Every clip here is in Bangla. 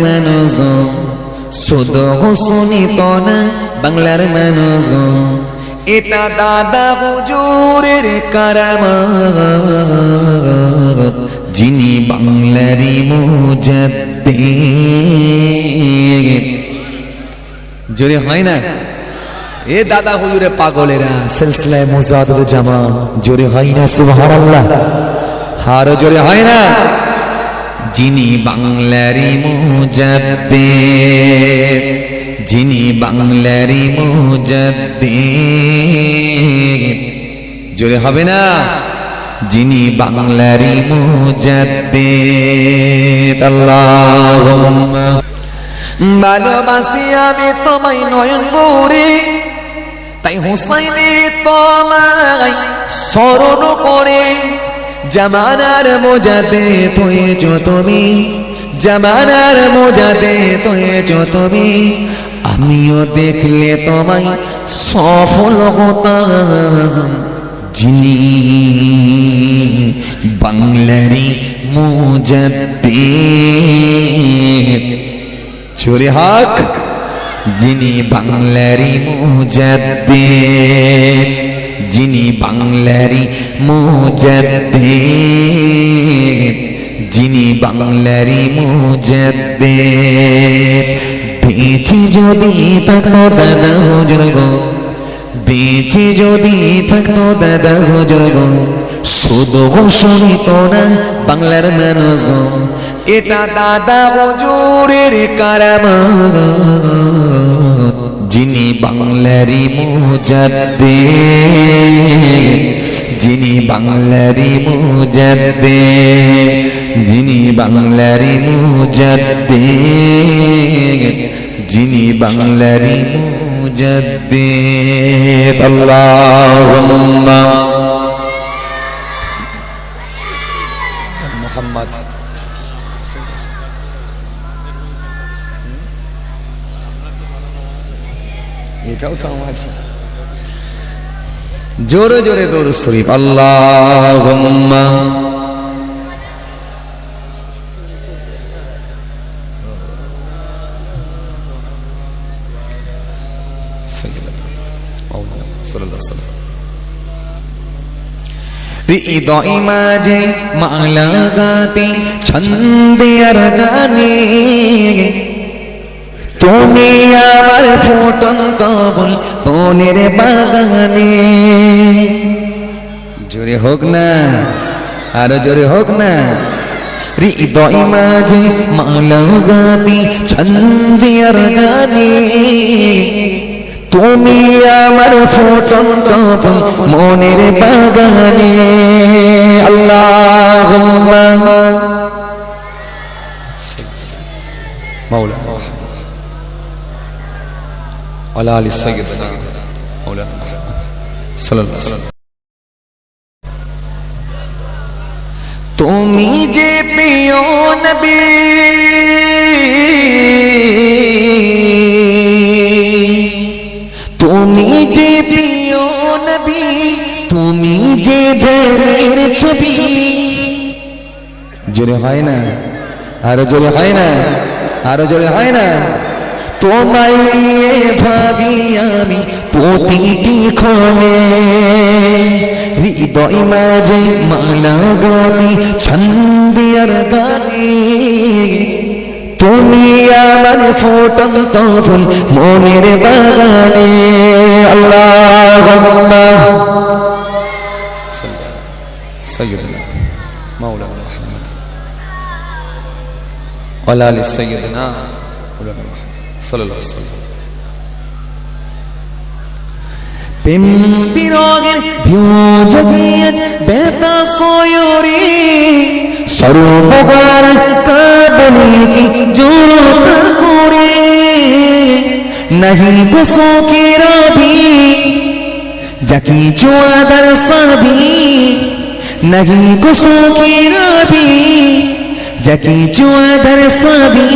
মানুষ গো শুধু শুনি তো না বাংলার মানুষ গো, এটা দাদা হুজুরের কারামত, যিনি বাংলারই মুজাদ্দিদ। জোরে হয় না? এ দাদা হুজুরে পাগলেরা সিলসিলায়ে মুজাদ্দিদুল জামান, জোরে হয় না সুবহানাল্লাহ? আরো জোরে হয় না? যিনি বাংলারই মুজাদ্দিদ, যিনি বাংলারই মুজাদ্দিদ, জোরে হবে না? যিনি বাংলারই মুজাদ্দিদ। আল্লাহুম্মা ভালোবাসি আমি তোমায় নয়ন ভরে, তাই হুসাইনে তোমায় স্মরণ করে, জামানার মুজাদ্দিদ হয়েছ তুমি, জামানার মুজাদ্দিদ হয়েছ তুমি, আমিও দেখলে তোমায় সফল হতাম, যিনি বাংলারই মুজাদ্দিদ। জোরে হক, যিনি বাংলারই মুজাদ্দিদ, যিনি বাংলারই মুজাদ্দিদ, যিনি বাংলারই মুজাদ্দিদ। বেঁচে যদি থাকতো দাদা হুজুর গো, বেঁচে যদি থাকতো দাদা হুজুর গো, শুধু শুনিত না বাংলার মানুষ গো, এটা দাদা হুজুরের কারামত, যিনি বাংলারই মুজাদ্দিদ, যিনি বাংলারই মুজাদ্দিদ, যিনি বাংলারই মুজাদ্দিদ, যিনি বাংলারই মুজাদ্দিদ। আল্লাহুম্মা মুহাম্মদ। এটাও তো আমার জোরে জোরে দরুদ শরীফ। আল্লাহুম্মা হৃদয় মাঝে মালা গাতে ছন্দে আর গানে, তুমি আমার ফুটন্ত ফুল মনের বাগানে। জোরে হোক না, আরো জোরে হোক না। হৃদয় মাঝে মালা গাতে ছন্দে আর গানে, তুমি আমার ফুটন্ত ফুল মনের বাগানে। আল্লাহুম্মা মাওলানা মুহাম্মদ ওয়া আলি সাইয়্যিদিনা মাওলানা মুহাম্মদ সাল্লাল্লাহু আলাইহি ওয়াসাল্লাম। তুমি যে প্রিয় নবী, তুমি যে প্রিয় নবী, তুমি যে প্রেমের ছবি। জোরে হয় না? আরো জোরে হয় না? আরো জোরে হয় না? তোমায় নিয়ে ভাবি আমি প্রতিটি ক্ষণে, হৃদয় মাঝে মালা গানি ছন্দে আর গানে, তুমি আমার ফুটন্ত ফুল মনের বাগানে। আল্লাহুম্মা সাইয়্যিদিনা মাওলানা মুহাম্মদ ওয়া আলি সাইয়্যিদিনা মাওলানা মুহাম্মদ সাল্লাল্লাহু আলাইহি ওয়াসাল্লাম। প্রেম বিরহের ঢেউ জাগিয়ে বেতা সয়রে, সর্ববার কাবনে কি জোরত করে, नहीं बसो के रबी जाकी चुआदर सभी, नहीं बसो के रबी जाकी चुआदर सभी,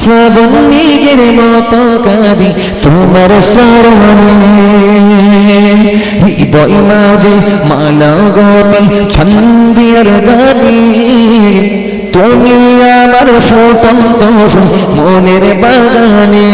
सब मेघेर मतो काঁদি তোমার শরণে, হৃদয় মাঝে মালা গানি ছন্দে আর গানে, তুমি আমার ফুটন্ত ফুল মনের বাগানে।